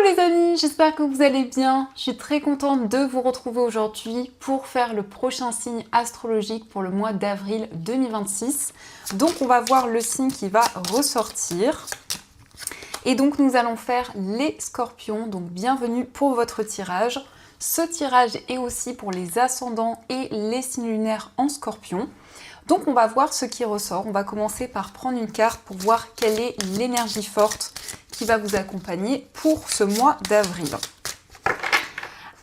les amis, j'espère que vous allez bien. Je suis très contente de vous retrouver aujourd'hui pour faire le prochain signe astrologique pour le mois d'avril 2026. Donc on va voir le signe qui va ressortir. Et donc nous allons faire les scorpions, donc bienvenue pour votre tirage. Ce tirage est aussi pour les ascendants et les signes lunaires en scorpion. Donc on va voir ce qui ressort. On va commencer par prendre une carte pour voir quelle est l'énergie forte qui va vous accompagner pour ce mois d'avril.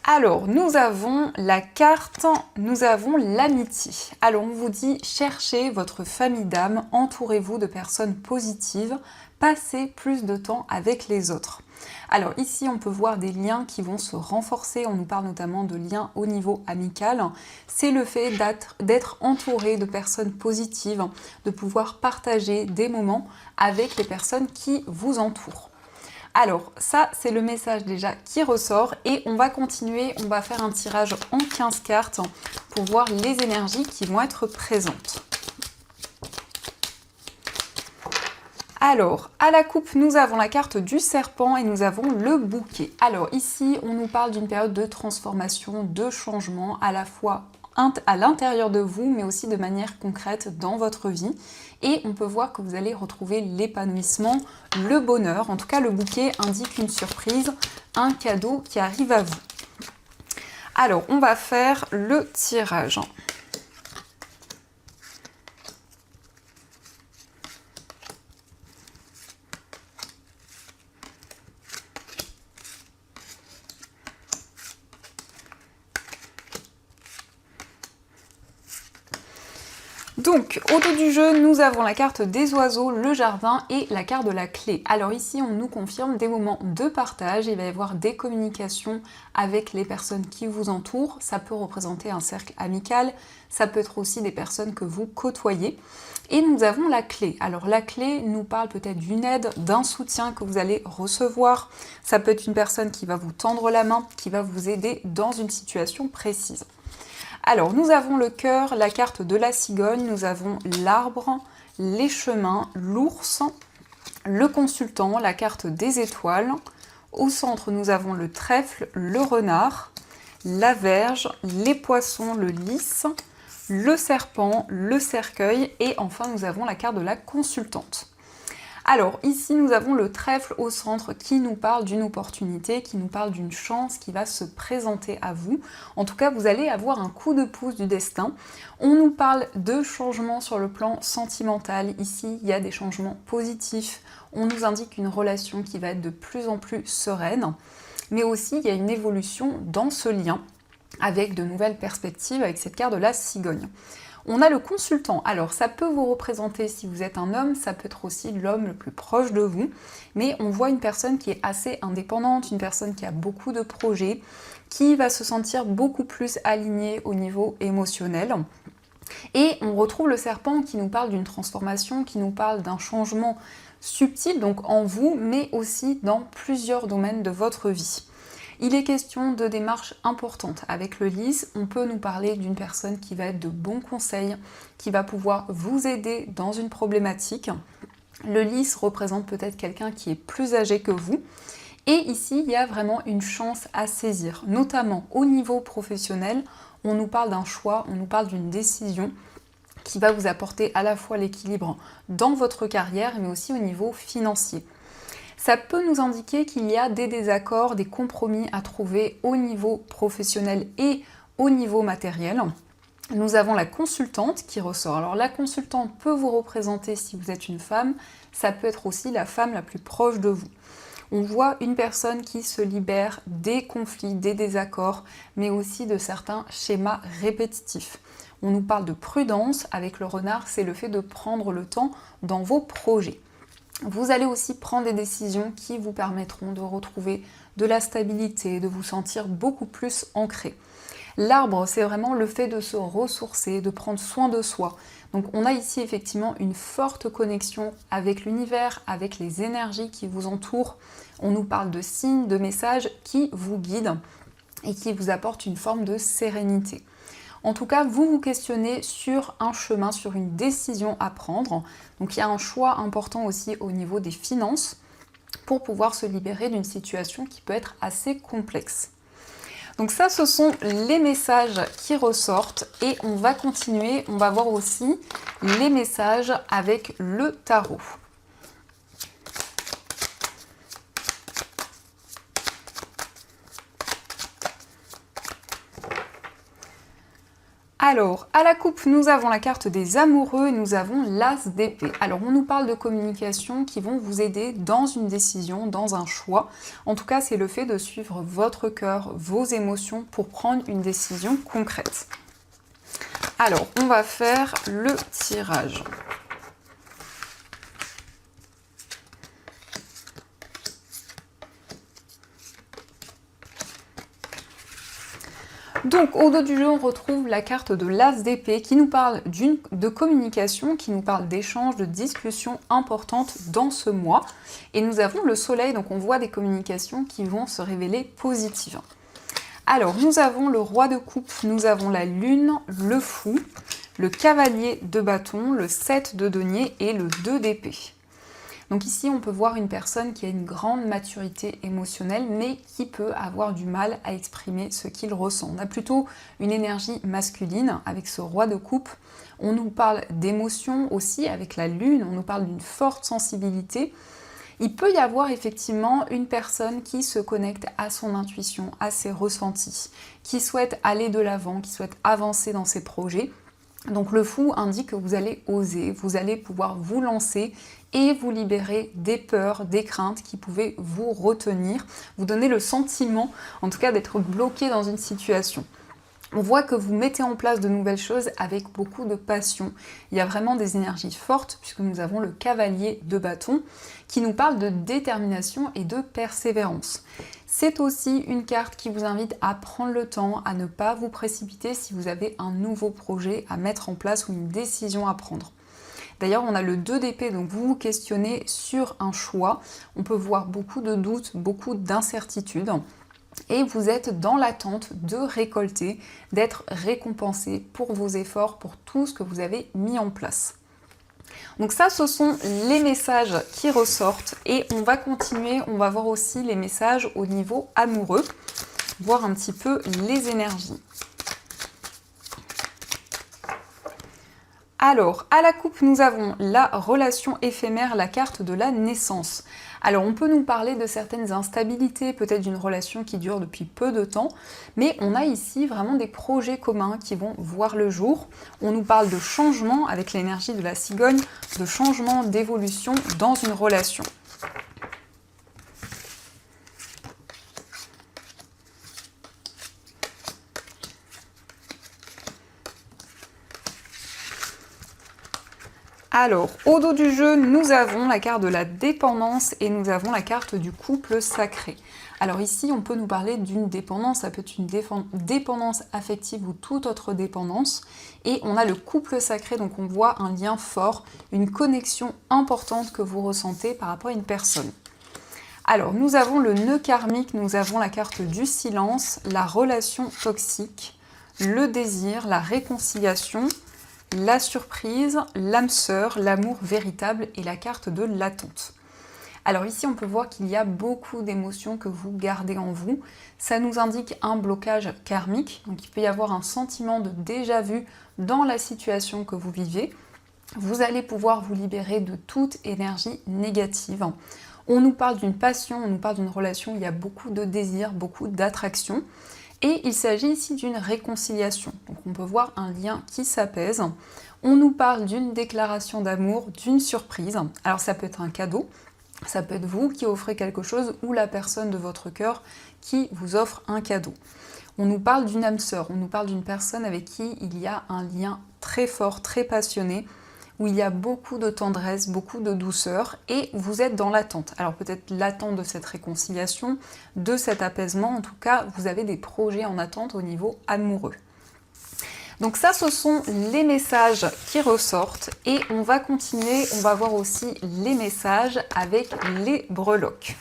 Alors, nous avons la carte, nous avons l'amitié. Alors, on vous dit, cherchez votre famille d'âme, entourez-vous de personnes positives, passez plus de temps avec les autres. Alors ici, on peut voir des liens qui vont se renforcer, on nous parle notamment de liens au niveau amical. C'est le fait d'être entouré de personnes positives, de pouvoir partager des moments avec les personnes qui vous entourent. Alors ça, c'est le message déjà qui ressort et on va continuer, on va faire un tirage en 15 cartes pour voir les énergies qui vont être présentes. Alors, à la coupe, nous avons la carte du serpent et nous avons le bouquet. Alors ici, on nous parle d'une période de transformation, de changement, à la fois à l'intérieur de vous, mais aussi de manière concrète dans votre vie. Et on peut voir que vous allez retrouver l'épanouissement, le bonheur. En tout cas, le bouquet indique une surprise, un cadeau qui arrive à vous. Alors, on va faire le tirage. Donc, au dos du jeu, nous avons la carte des oiseaux, le jardin et la carte de la clé. Alors ici, on nous confirme des moments de partage, il va y avoir des communications avec les personnes qui vous entourent. Ça peut représenter un cercle amical, ça peut être aussi des personnes que vous côtoyez. Et nous avons la clé. Alors la clé nous parle peut-être d'une aide, d'un soutien que vous allez recevoir. Ça peut être une personne qui va vous tendre la main, qui va vous aider dans une situation précise. Alors, nous avons le cœur, la carte de la cigogne, nous avons l'arbre, les chemins, l'ours, le consultant, la carte des étoiles. Au centre, nous avons le trèfle, le renard, la verge, les poissons, le lys, le serpent, le cercueil et enfin, nous avons la carte de la consultante. Alors ici nous avons le trèfle au centre qui nous parle d'une opportunité, qui nous parle d'une chance qui va se présenter à vous. En tout cas vous allez avoir un coup de pouce du destin. On nous parle de changements sur le plan sentimental. Ici il y a des changements positifs. On nous indique une relation qui va être de plus en plus sereine. Mais aussi il y a une évolution dans ce lien avec de nouvelles perspectives avec cette carte de la cigogne. On a le consultant, alors ça peut vous représenter si vous êtes un homme, ça peut être aussi l'homme le plus proche de vous, mais on voit une personne qui est assez indépendante, une personne qui a beaucoup de projets, qui va se sentir beaucoup plus alignée au niveau émotionnel. Et on retrouve le serpent qui nous parle d'une transformation, qui nous parle d'un changement subtil, donc en vous, mais aussi dans plusieurs domaines de votre vie. Il est question de démarches importantes. Avec le lys, on peut nous parler d'une personne qui va être de bons conseils, qui va pouvoir vous aider dans une problématique. Le lys représente peut-être quelqu'un qui est plus âgé que vous. Et ici, il y a vraiment une chance à saisir, notamment au niveau professionnel. On nous parle d'un choix, on nous parle d'une décision qui va vous apporter à la fois l'équilibre dans votre carrière, mais aussi au niveau financier. Ça peut nous indiquer qu'il y a des désaccords, des compromis à trouver au niveau professionnel et au niveau matériel. Nous avons la consultante qui ressort. Alors la consultante peut vous représenter si vous êtes une femme, ça peut être aussi la femme la plus proche de vous. On voit une personne qui se libère des conflits, des désaccords, mais aussi de certains schémas répétitifs. On nous parle de prudence, avec le renard, c'est le fait de prendre le temps dans vos projets. Vous allez aussi prendre des décisions qui vous permettront de retrouver de la stabilité, de vous sentir beaucoup plus ancré. L'arbre, c'est vraiment le fait de se ressourcer, de prendre soin de soi. Donc on a ici effectivement une forte connexion avec l'univers, avec les énergies qui vous entourent. On nous parle de signes, de messages qui vous guident et qui vous apportent une forme de sérénité. En tout cas, vous vous questionnez sur un chemin, sur une décision à prendre. Donc il y a un choix important aussi au niveau des finances. pour pouvoir se libérer d'une situation qui peut être assez complexe. Donc ça, ce sont les messages qui ressortent et on va continuer, on va voir aussi les messages avec le tarot. Alors, à la coupe, nous avons la carte des amoureux et nous avons l'as d'épée. Alors, on nous parle de communication qui vont vous aider dans une décision, dans un choix. En tout cas, c'est le fait de suivre votre cœur, vos émotions pour prendre une décision concrète. Alors, on va faire le tirage. Donc au dos du jeu, on retrouve la carte de l'as d'épée qui nous parle de communication, qui nous parle d'échanges, de discussions importantes dans ce mois. Et nous avons le soleil, donc on voit des communications qui vont se révéler positives. Alors nous avons le roi de coupe, nous avons la lune, le fou, le cavalier de bâton, le 7 de denier et le 2 d'épée. Donc ici, on peut voir une personne qui a une grande maturité émotionnelle, mais qui peut avoir du mal à exprimer ce qu'il ressent. On a plutôt une énergie masculine avec ce roi de coupe. On nous parle d'émotions aussi avec la lune, on nous parle d'une forte sensibilité. Il peut y avoir effectivement une personne qui se connecte à son intuition, à ses ressentis, qui souhaite aller de l'avant, qui souhaite avancer dans ses projets. Donc le fou indique que vous allez oser, vous allez pouvoir vous lancer et vous libérer des peurs, des craintes qui pouvaient vous retenir, vous donner le sentiment, en tout cas, d'être bloqué dans une situation. On voit que vous mettez en place de nouvelles choses avec beaucoup de passion. Il y a vraiment des énergies fortes puisque nous avons le cavalier de bâton qui nous parle de détermination et de persévérance. C'est aussi une carte qui vous invite à prendre le temps, à ne pas vous précipiter si vous avez un nouveau projet à mettre en place ou une décision à prendre. D'ailleurs, on a le 2 d'épée, donc vous vous questionnez sur un choix. On peut voir beaucoup de doutes, beaucoup d'incertitudes. Et vous êtes dans l'attente de récolter, d'être récompensé pour vos efforts, pour tout ce que vous avez mis en place. Donc ça, ce sont les messages qui ressortent et on va continuer, on va voir aussi les messages au niveau amoureux, voir un petit peu les énergies. Alors, à la coupe, nous avons la relation éphémère, la carte de la naissance. Alors, on peut nous parler de certaines instabilités, peut-être d'une relation qui dure depuis peu de temps, mais on a ici vraiment des projets communs qui vont voir le jour. On nous parle de changement avec l'énergie de la cigogne, de changement, d'évolution dans une relation. Alors, au dos du jeu, nous avons la carte de la dépendance et nous avons la carte du couple sacré. Alors ici, on peut nous parler d'une dépendance, ça peut être une dépendance affective ou toute autre dépendance. Et on a le couple sacré, donc on voit un lien fort, une connexion importante que vous ressentez par rapport à une personne. Alors, nous avons le nœud karmique, nous avons la carte du silence, la relation toxique, le désir, la réconciliation, la surprise, l'âme sœur, l'amour véritable et la carte de l'attente. Alors ici, on peut voir qu'il y a beaucoup d'émotions que vous gardez en vous. Ça nous indique un blocage karmique, donc il peut y avoir un sentiment de déjà-vu dans la situation que vous vivez. Vous allez pouvoir vous libérer de toute énergie négative. On nous parle d'une passion, on nous parle d'une relation où il y a beaucoup de désir, beaucoup d'attraction. Et il s'agit ici d'une réconciliation. Donc on peut voir un lien qui s'apaise. On nous parle d'une déclaration d'amour, d'une surprise. Alors ça peut être un cadeau, ça peut être vous qui offrez quelque chose ou la personne de votre cœur qui vous offre un cadeau. On nous parle d'une âme sœur, on nous parle d'une personne avec qui il y a un lien très fort, très passionné, où il y a beaucoup de tendresse, beaucoup de douceur, et vous êtes dans l'attente. Alors peut-être l'attente de cette réconciliation, de cet apaisement, en tout cas, vous avez des projets en attente au niveau amoureux. Donc ça, ce sont les messages qui ressortent, et on va continuer, on va voir aussi les messages avec les breloques.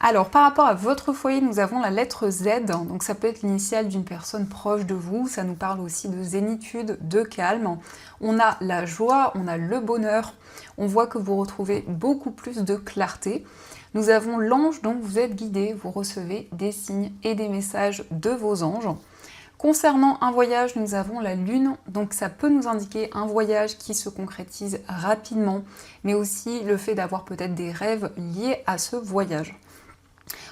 Alors, par rapport à votre foyer, nous avons la lettre Z, donc ça peut être l'initiale d'une personne proche de vous, ça nous parle aussi de zénitude, de calme. On a la joie, on a le bonheur, on voit que vous retrouvez beaucoup plus de clarté. Nous avons l'ange, donc vous êtes guidé, vous recevez des signes et des messages de vos anges. Concernant un voyage, nous avons la lune, donc ça peut nous indiquer un voyage qui se concrétise rapidement, mais aussi le fait d'avoir peut-être des rêves liés à ce voyage.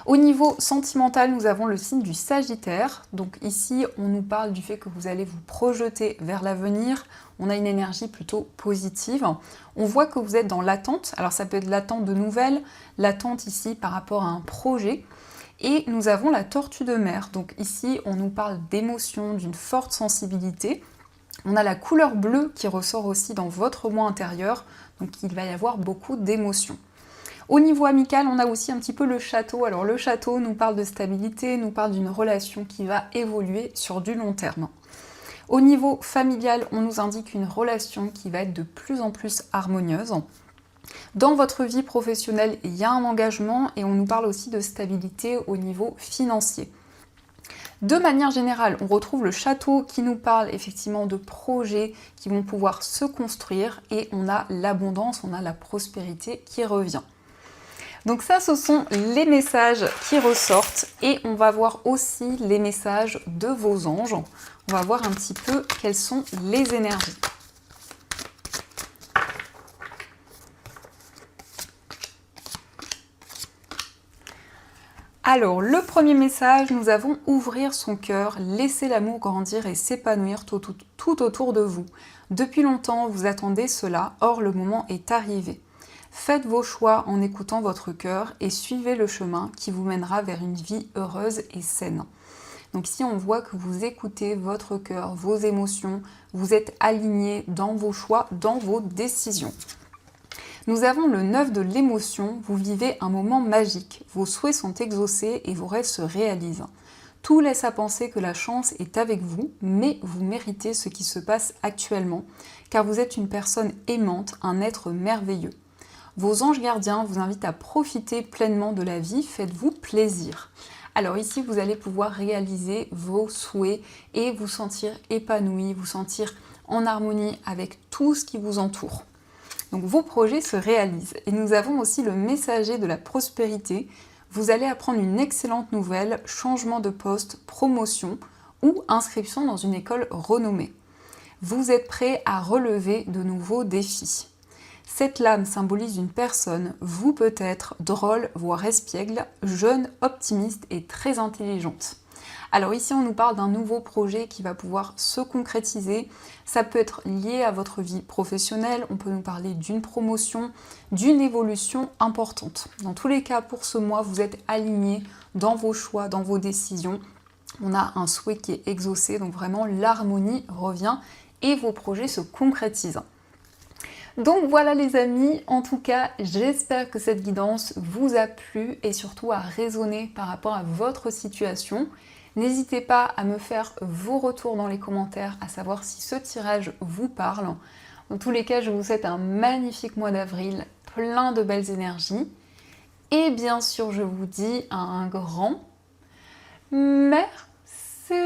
Au niveau sentimental, nous avons le signe du Sagittaire. Donc ici, on nous parle du fait que vous allez vous projeter vers l'avenir. On a une énergie plutôt positive. On voit que vous êtes dans l'attente. Alors ça peut être l'attente de nouvelles, l'attente ici par rapport à un projet. Et nous avons la tortue de mer. Donc ici, on nous parle d'émotions, d'une forte sensibilité. On a la couleur bleue qui ressort aussi dans votre moi intérieur. Donc il va y avoir beaucoup d'émotions. Au niveau amical, on a aussi un petit peu le château. Alors le château nous parle de stabilité, nous parle d'une relation qui va évoluer sur du long terme. Au niveau familial, on nous indique une relation qui va être de plus en plus harmonieuse. Dans votre vie professionnelle, il y a un engagement et on nous parle aussi de stabilité au niveau financier. De manière générale, on retrouve le château qui nous parle effectivement de projets qui vont pouvoir se construire et on a l'abondance, on a la prospérité qui revient. Donc ça, ce sont les messages qui ressortent et on va voir aussi les messages de vos anges. On va voir un petit peu quelles sont les énergies. Alors, le premier message, nous avons ouvrir son cœur, laisser l'amour grandir et s'épanouir tout autour de vous. Depuis longtemps, vous attendez cela, or le moment est arrivé. Faites vos choix en écoutant votre cœur et suivez le chemin qui vous mènera vers une vie heureuse et saine. Donc ici, on voit que vous écoutez votre cœur, vos émotions, vous êtes aligné dans vos choix, dans vos décisions. Nous avons le 9 de l'émotion, vous vivez un moment magique, vos souhaits sont exaucés et vos rêves se réalisent. Tout laisse à penser que la chance est avec vous, mais vous méritez ce qui se passe actuellement, car vous êtes une personne aimante, un être merveilleux. Vos anges gardiens vous invitent à profiter pleinement de la vie, faites-vous plaisir. Alors ici, vous allez pouvoir réaliser vos souhaits et vous sentir épanoui, vous sentir en harmonie avec tout ce qui vous entoure. Donc vos projets se réalisent. Et nous avons aussi le messager de la prospérité. Vous allez apprendre une excellente nouvelle, changement de poste, promotion ou inscription dans une école renommée. Vous êtes prêt à relever de nouveaux défis. Cette lame symbolise une personne, vous peut-être, drôle, voire espiègle, jeune, optimiste et très intelligente. Alors ici, on nous parle d'un nouveau projet qui va pouvoir se concrétiser. Ça peut être lié à votre vie professionnelle, on peut nous parler d'une promotion, d'une évolution importante. Dans tous les cas, pour ce mois, vous êtes aligné dans vos choix, dans vos décisions. On a un souhait qui est exaucé, donc vraiment l'harmonie revient et vos projets se concrétisent. Donc voilà les amis, en tout cas j'espère que cette guidance vous a plu et surtout a résonné par rapport à votre situation. N'hésitez pas à me faire vos retours dans les commentaires, à savoir si ce tirage vous parle. Dans tous les cas, je vous souhaite un magnifique mois d'avril, plein de belles énergies. Et bien sûr, je vous dis un grand merci.